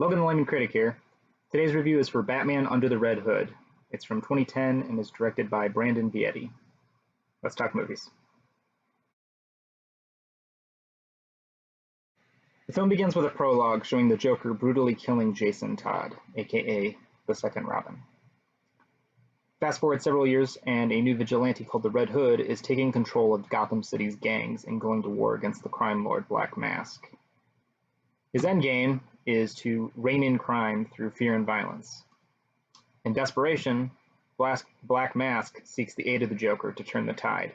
Logan the Layman Critic here. Today's review is for Batman Under the Red Hood. It's from 2010 and is directed by Brandon Vietti. Let's talk movies. The film begins with a prologue showing the Joker brutally killing Jason Todd, aka the Second Robin. Fast forward several years, and a new vigilante called the Red Hood is taking control of Gotham City's gangs and going to war against the crime lord Black Mask. His endgame is to rein in crime through fear and violence. In desperation, Black Mask seeks the aid of the Joker to turn the tide.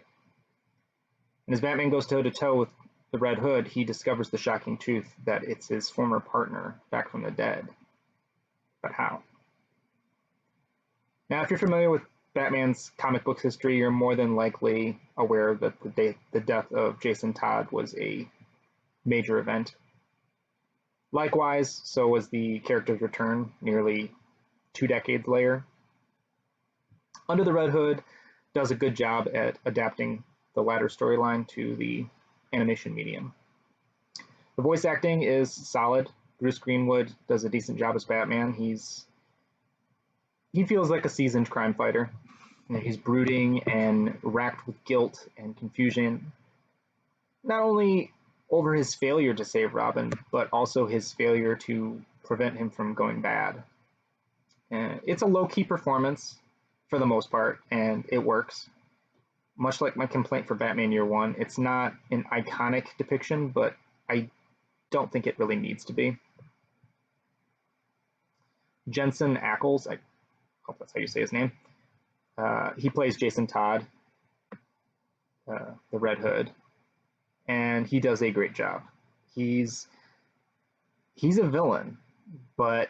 And as Batman goes toe-to-toe with the Red Hood, he discovers the shocking truth that it's his former partner back from the dead. But how? Now, if you're familiar with Batman's comic book history, you're more than likely aware that the death of Jason Todd was a major event. Likewise, so was the character's return nearly 2 decades later. Under the Red Hood does a good job at adapting the latter storyline to the animation medium. The voice acting is solid. Bruce Greenwood does a decent job as Batman. He feels like a seasoned crime fighter. He's brooding and racked with guilt and confusion, not only over his failure to save Robin, but also his failure to prevent him from going bad. It's a low-key performance for the most part, and it works. Much like my complaint for Batman Year One, it's not an iconic depiction, but I don't think it really needs to be. Jensen Ackles, I hope that's how you say his name, he plays Jason Todd, the Red Hood, and he does a great job. He's a villain, but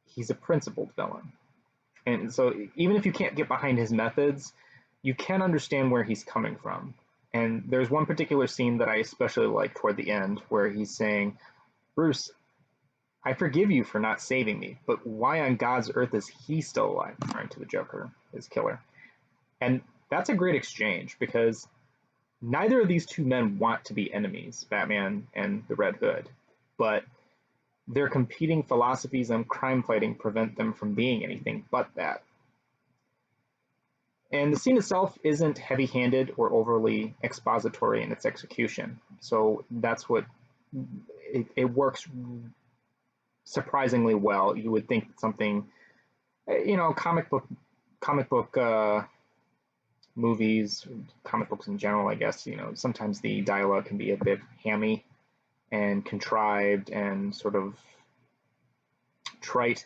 he's a principled villain. And so even if you can't get behind his methods, you can understand where he's coming from. And there's one particular scene that I especially like toward the end where he's saying, "Bruce, I forgive you for not saving me, but why on God's earth is he still alive?" Referring to the Joker, his killer. And that's a great exchange because neither of these two men want to be enemies, Batman and the Red Hood, but their competing philosophies on crime fighting prevent them from being anything but that. And the scene itself isn't heavy-handed or overly expository in its execution, so that's what it works surprisingly well. You would think that something, comic book movies, comic books in general, I guess, sometimes the dialogue can be a bit hammy and contrived and sort of trite.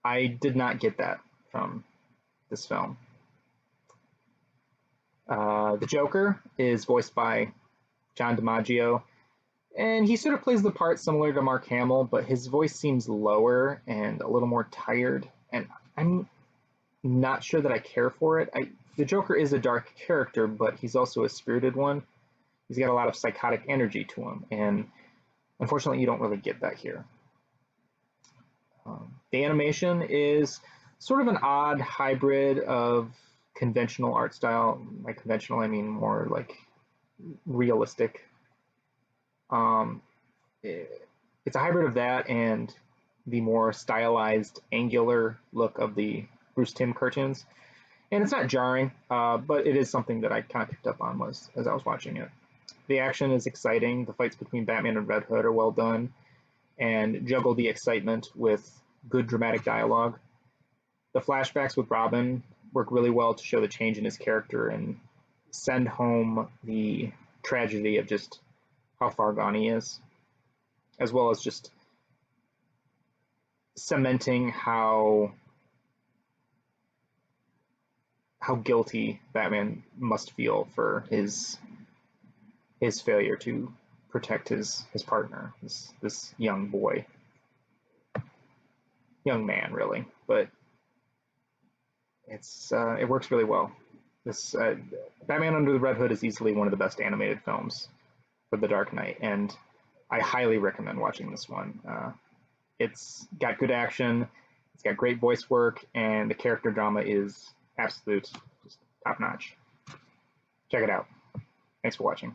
I did not get that from this film. The Joker is voiced by John DiMaggio, and he sort of plays the part similar to Mark Hamill, but his voice seems lower and a little more tired, and I'm not sure that I care for it. The Joker is a dark character, but he's also a spirited one. He's got a lot of psychotic energy to him, and unfortunately you don't really get that here. The animation is sort of an odd hybrid of conventional art style. By conventional, I mean more like realistic. It's a hybrid of that and the more stylized, angular look of the Bruce Timm cartoons. And it's not jarring, but it is something that I kind of picked up on as I was watching it. The action is exciting. The fights between Batman and Red Hood are well done and juggle the excitement with good dramatic dialogue. The flashbacks with Robin work really well to show the change in his character and send home the tragedy of just how far gone he is, as well as just cementing how guilty Batman must feel for his failure to protect his partner, this young man, really. But it works really well. This Batman Under the Red Hood is easily one of the best animated films for The Dark Knight, and I highly recommend watching this one. It's got good action, it's got great voice work, and the character drama is absolute, just top notch. Check it out. Thanks for watching.